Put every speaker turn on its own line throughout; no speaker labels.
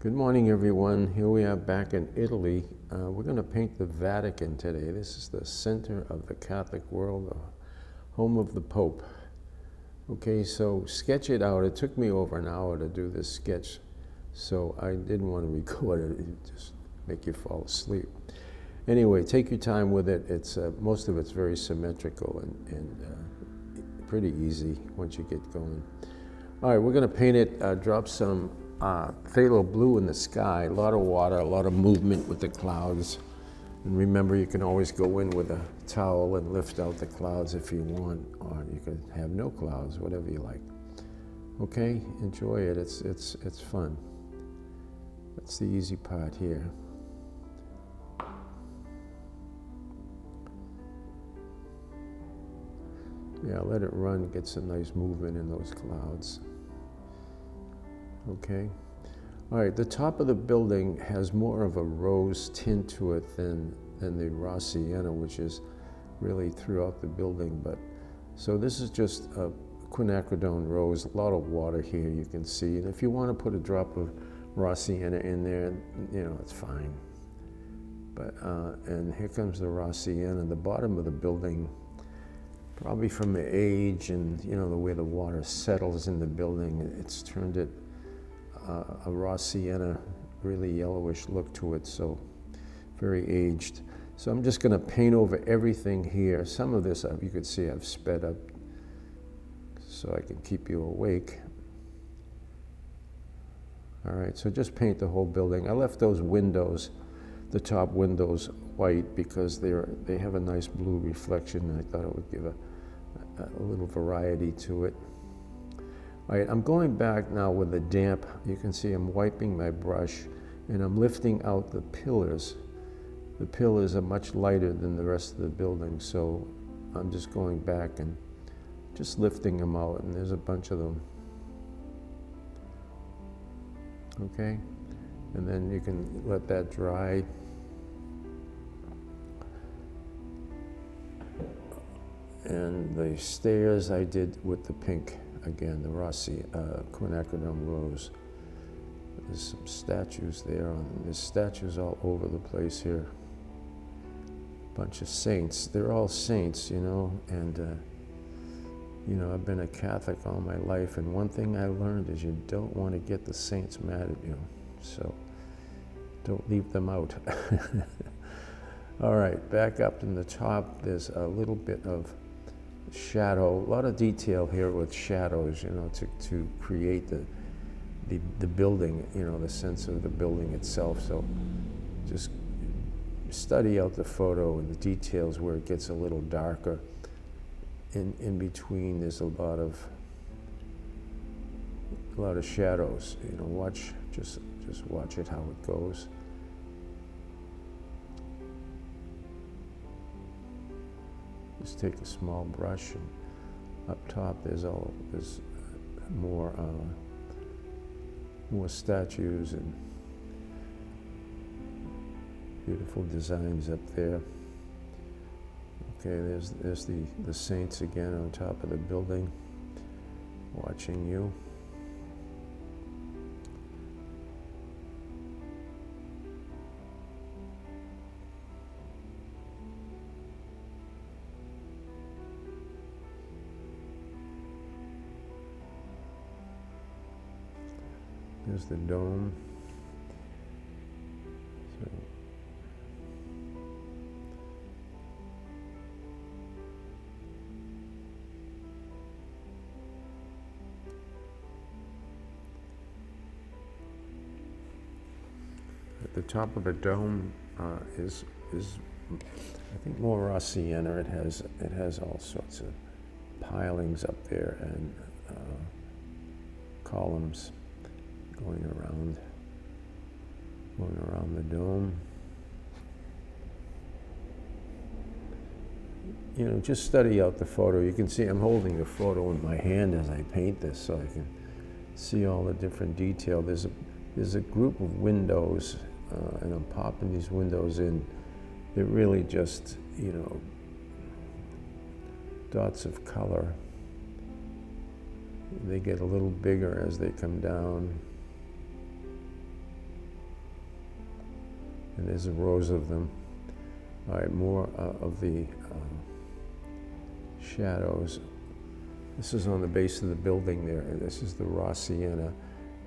Good morning, everyone. Here we are back in Italy. We're going to paint the Vatican today. This is the center of the Catholic world, the home of the Pope. Okay, so sketch it out. It took me over an hour to do this sketch, so I didn't want to record it. It just make you fall asleep. Anyway, take your time with it. It's most of it's very symmetrical and pretty easy once you get going. All right, we're going to paint it, drop some phthalo blue in the sky, a lot of water, a lot of movement with the clouds. And remember, you can always go in with a towel and lift out the clouds if you want, or you could have no clouds, whatever you like. Okay, enjoy it, it's fun. That's the easy part here. Yeah, let it run, get some nice movement in those clouds. Okay. All right, the top of the building has more of a rose tint to it than the raw sienna, which is really throughout the building. But so this is just a quinacridone rose, a lot of water here you can see. And if you want to put a drop of raw sienna in there, you know, it's fine. But and here comes the raw sienna. The bottom of the building, probably from the age and the way the water settles in the building, it's turned it a raw sienna, really yellowish look to it, so very aged. So I'm just going to paint over everything here. Some of this, you could see I've sped up so I can keep you awake. All right, so just paint the whole building. I left those windows, the top windows, white because they have a nice blue reflection, and I thought it would give a little variety to it. All right, I'm going back now with the damp. You can see I'm wiping my brush and I'm lifting out the pillars. The pillars are much lighter than the rest of the building, so I'm just going back and just lifting them out, and there's a bunch of them. Okay, and then you can let that dry. And the stairs I did with the pink. Again, the Rossi quinacridone rose. There's some statues there. There's statues all over the place here. Bunch of saints. They're all saints, and I've been a Catholic all my life, and one thing I learned is you don't want to get the saints mad at you, so don't leave them out. All right, back up in the top, there's a little bit of shadow, a lot of detail here with shadows, to create the building, the sense of the building itself. So just study out the photo and the details where it gets a little darker. In between, there's a lot of shadows. Just watch it how it goes. Just take a small brush, and up top there's more statues and beautiful designs up there. Okay, there's the saints again on top of the building, watching you. There's the dome. So, at the top of the dome is I think more raw sienna. It has all sorts of pilings up there and columns going around the dome. Just study out the photo. You can see I'm holding the photo in my hand as I paint this, so I can see all the different detail. There's a group of windows, and I'm popping these windows in. They're really just, dots of color. They get a little bigger as they come down. And there's rows of them. All right, more of the shadows. This is on the base of the building there. This is the raw sienna.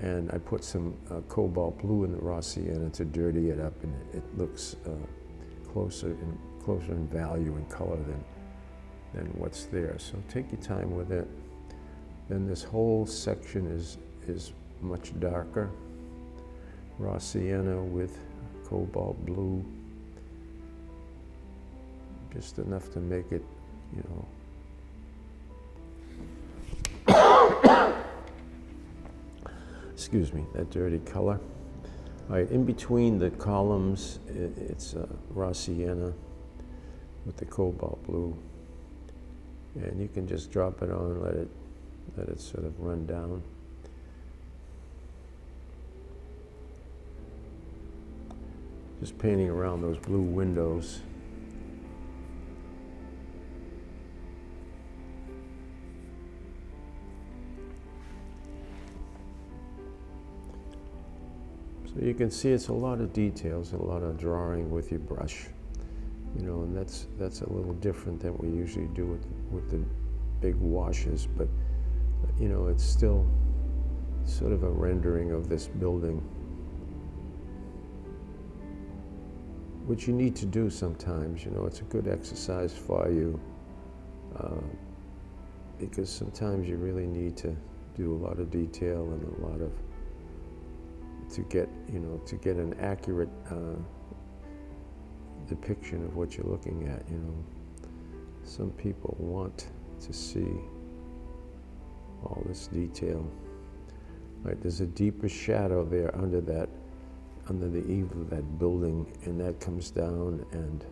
And I put some cobalt blue in the raw sienna to dirty it up, and it looks closer in value and color than what's there. So take your time with it. Then this whole section is much darker. Raw sienna with cobalt blue. Just enough to make it, you know, excuse me, that dirty color. All right, in between the columns, it's raw sienna with the cobalt blue. And you can just drop it on, let it sort of run down. Just painting around those blue windows. So you can see it's a lot of details, a lot of drawing with your brush, you know, and that's a little different than we usually do with the big washes, but you know, it's still sort of a rendering of this building, which you need to do sometimes. You know, it's a good exercise for you, because sometimes you really need to do a lot of detail and a lot of to get an accurate depiction of what you're looking at. You know, some people want to see all this detail. Right, there's a deeper shadow there under the eave of that building, and that comes down and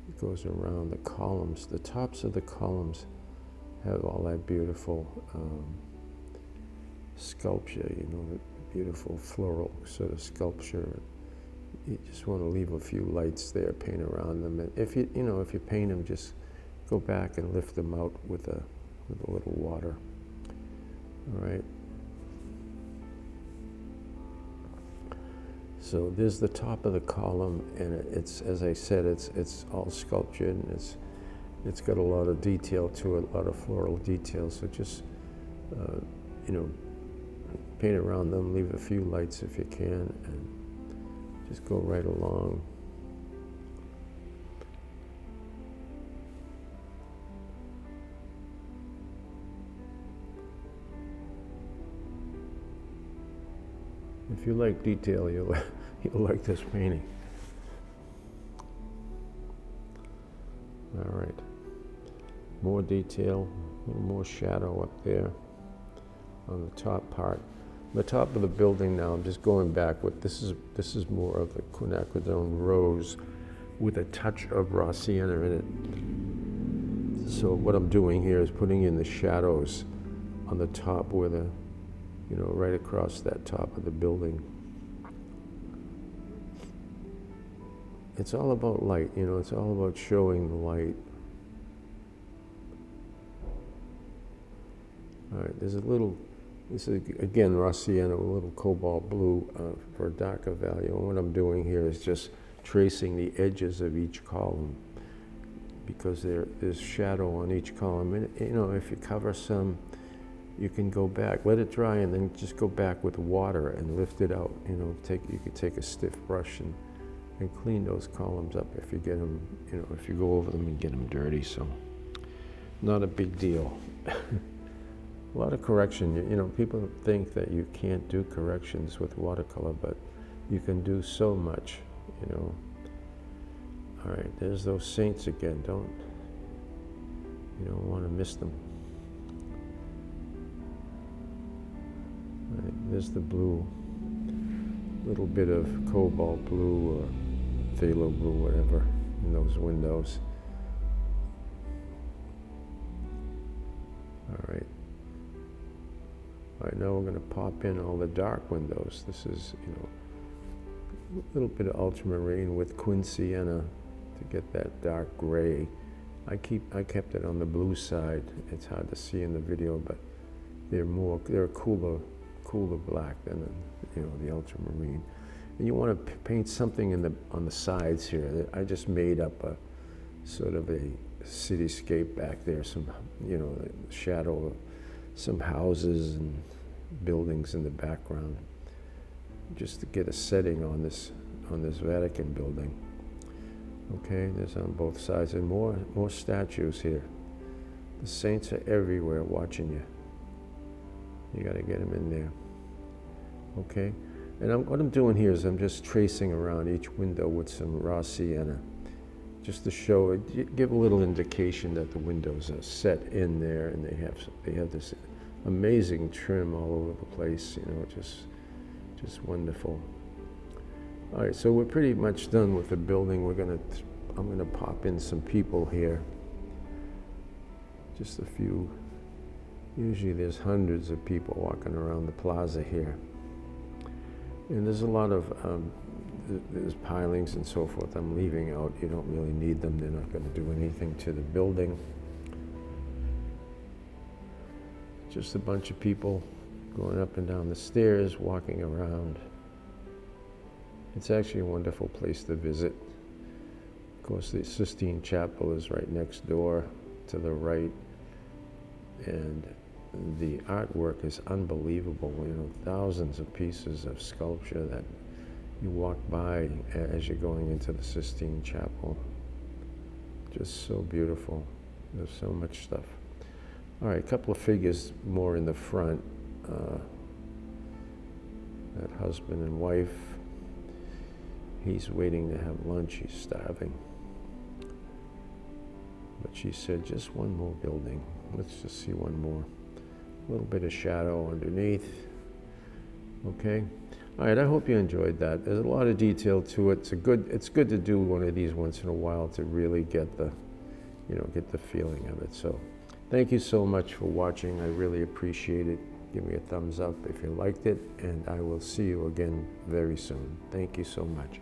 it goes around the columns. The tops of the columns have all that beautiful sculpture, you know, beautiful floral sort of sculpture. You just want to leave a few lights there, paint around them. And if you paint them, just go back and lift them out with a little water. All right. So there's the top of the column, and it's, as I said, it's all sculptured, and it's got a lot of detail to it, a lot of floral details. So just you know, paint around them, leave a few lights if you can, and just go right along. If you like detail, you'll like this painting. All right, more detail, a little more shadow up there on the top part. The top of the building now, I'm just going back with, this is more of the quinacridone rose with a touch of raw sienna in it. So what I'm doing here is putting in the shadows on the top where the, you know, right across that top of the building. It's all about light, you know, it's all about showing the light. All right, there's a little, this is again raw sienna, a little cobalt blue for a darker value. And what I'm doing here is just tracing the edges of each column, because there's shadow on each column. And you know, if you cover some, you can go back, let it dry, and then just go back with water and lift it out. You know, you could take a stiff brush and clean those columns up if you get them, you know, if you go over them and get them dirty. So not a big deal. A lot of correction. You know, people think that you can't do corrections with watercolor, but you can do so much, you know. All right, there's those saints again. You don't want to miss them. All right, there's the blue, little bit of cobalt blue or phthalo blue, whatever, in those windows. All right. All right, now we're going to pop in all the dark windows. This is, you know, a little bit of ultramarine with quin sienna to get that dark gray. I kept it on the blue side. It's hard to see in the video, but they're a cooler black than the ultramarine. And you want to paint something on the sides here. I just made up a sort of a cityscape back there, some, you know, the shadow of some houses and buildings in the background, just to get a setting on this Vatican building. Okay, there's on both sides, and more statues here. The saints are everywhere watching you. You got to get them in there. Okay, and what I'm doing here is I'm just tracing around each window with some raw sienna, just to show it, give a little indication that the windows are set in there, and they have this amazing trim all over the place. You know, just wonderful. All right, so we're pretty much done with the building. I'm gonna pop in some people here. Just a few. Usually there's hundreds of people walking around the plaza here. And there's a lot of, there's pilings and so forth I'm leaving out. You don't really need them. They're not gonna do anything to the building. Just a bunch of people going up and down the stairs, walking around. It's actually a wonderful place to visit. Of course, the Sistine Chapel is right next door to the right. And the artwork is unbelievable. You know, thousands of pieces of sculpture that you walk by as you're going into the Sistine Chapel. Just so beautiful. There's so much stuff. All right, a couple of figures more in the front. That husband and wife. He's waiting to have lunch. He's starving. But she said, just one more building. Let's just see one more. A little bit of shadow underneath. Okay. All right, I hope you enjoyed that. There's a lot of detail to it. It's good to do one of these once in a while to really get the feeling of it. So thank you so much for watching. I really appreciate it. Give me a thumbs up if you liked it, and I will see you again very soon. Thank you so much.